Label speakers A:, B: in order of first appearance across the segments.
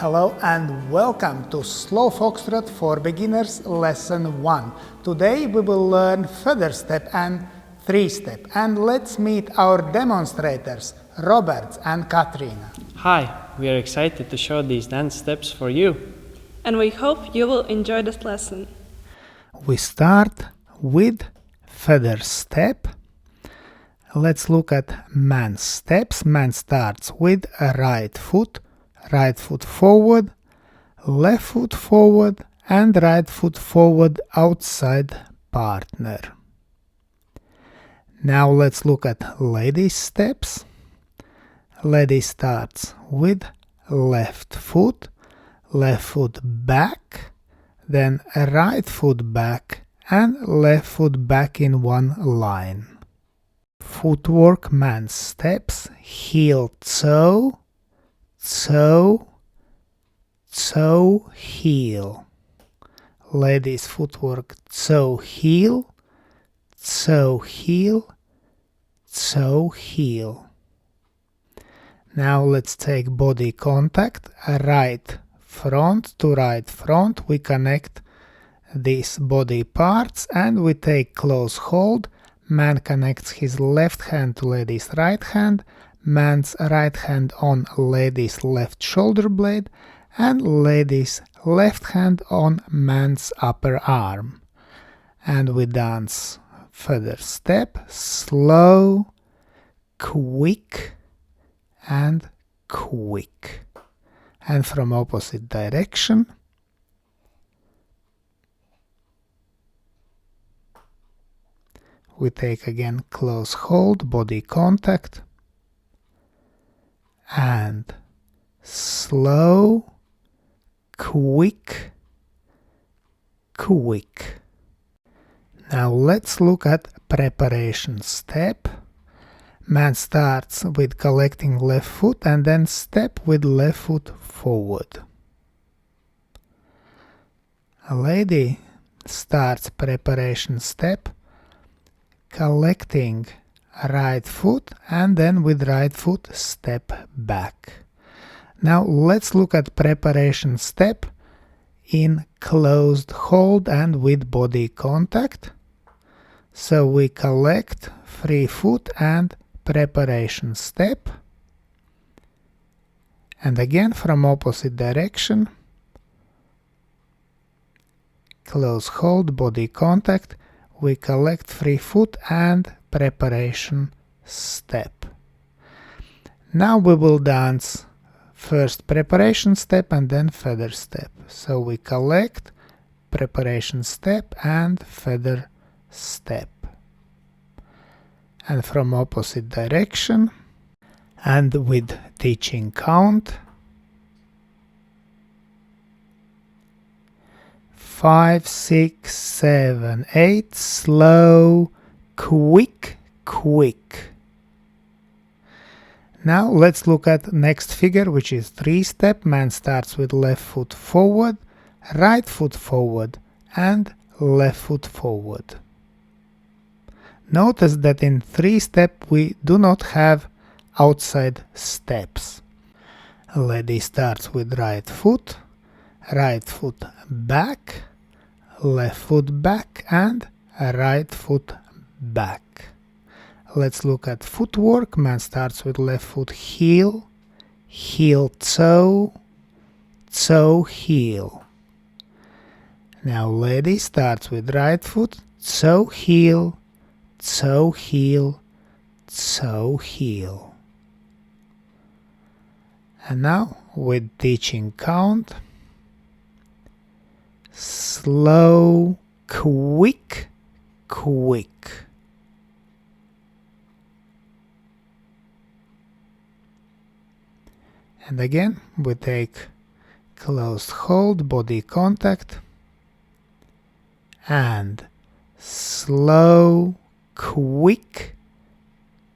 A: Hello and welcome to Slow Foxtrot for Beginners Lesson 1. Today we will learn feather step and three step. And let's meet our demonstrators, Robert and Katrina.
B: Hi, we are excited to show these dance steps for you.
C: And we hope you will enjoy this lesson.
A: We start with feather step. Let's look at man steps. Man starts with a right foot forward, left foot forward, and right foot forward outside partner. Now let's look at lady steps. Lady starts with left foot back, then right foot back, and left foot back in one line. Footwork man steps, heel toe, toe, heel. Ladies footwork toe, heel, toe, heel, toe, heel. Now let's take body contact, right front to right front. We connect these body parts and we take close hold. Man connects his left hand to lady's right hand, man's right hand on lady's left shoulder blade, and lady's left hand on man's upper arm. And we dance feather step, slow, quick, and quick. And from opposite direction. We take again close hold, body contact, and slow, quick, quick. Now let's look at preparation step. Man starts with collecting left foot and then step with left foot forward. A lady starts preparation step collecting right foot and then with right foot step back. Now let's look at preparation step in closed hold and with body contact. So we collect free foot and preparation step, and again from opposite direction, close hold, body contact, we collect free foot and preparation step. Now we will dance first preparation step and then feather step. So we collect preparation step and feather step. And from opposite direction and with teaching count. 5, 6, 7, 8, slow, quick, quick. Now let's look at next figure, which is three step. Man starts with left foot forward, right foot forward, and left foot forward. Notice that in three step we do not have outside steps. Lady starts with right foot back, left foot back, and right foot back. Let's look at footwork. Man starts with left foot heel, heel toe, toe heel. Now lady starts with right foot, toe heel, toe heel, toe heel. And now with teaching count, slow, quick, quick. And again we take closed hold, body contact, and slow, quick,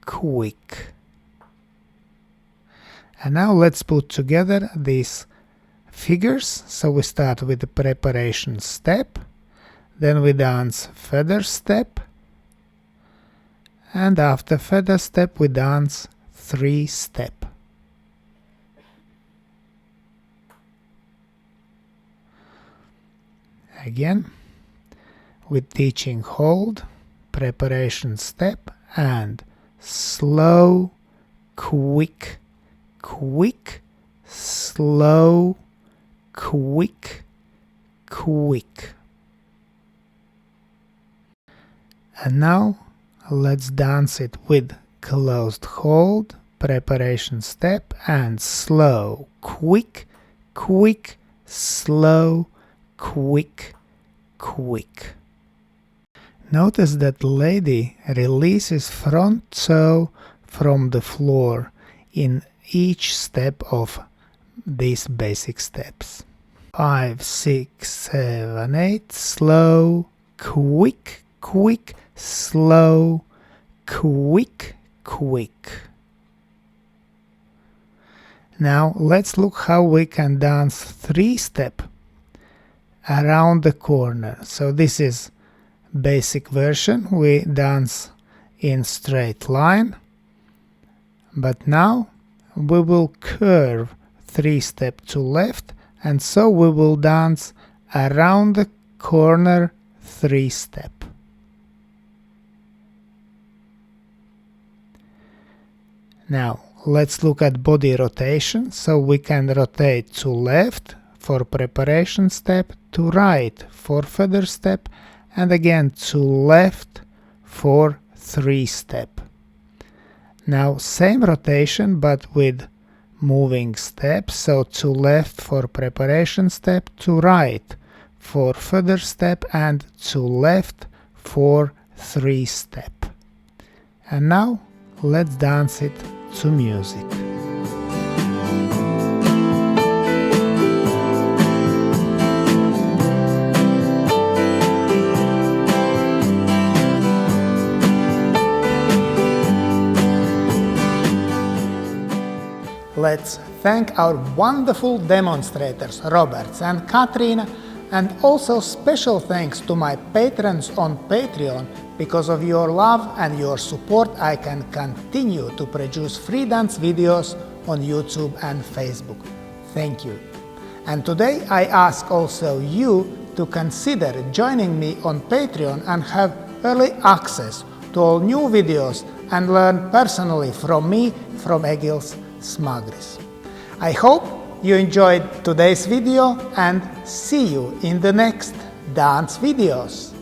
A: quick. And now let's put together these figures. So we start with the preparation step, then we dance feather step, and after feather step we dance three step. Again, with teaching hold, preparation step, and slow, quick, quick, slow, quick, quick. And now let's dance it with closed hold, preparation step, and slow, quick, quick, slow, quick, quick. Notice that lady releases front toe from the floor in each step of these basic steps. 5, 6, 7, 8, slow, quick, quick, slow, quick, quick. Now let's look how we can dance 3-step around the corner. So this is basic version. We dance in straight line, but now we will curve 3-step to left, and so we will dance around the corner 3-step. Now let's look at body rotation. So we can rotate to left for preparation step, to right for feather step, and again to left for 3-step. Now same rotation but with moving steps, so to left for preparation step, to right for feather step, and to left for 3-step. And now let's dance it to music. Let's thank our wonderful demonstrators, Roberts and Katrina, and also special thanks to my patrons on Patreon. Because of your love and your support, I can continue to produce free dance videos on YouTube and Facebook. Thank you. And today I ask also you to consider joining me on Patreon and have early access to all new videos and learn personally from me, from Egils Smagris. I hope you enjoyed today's video and see you in the next dance videos.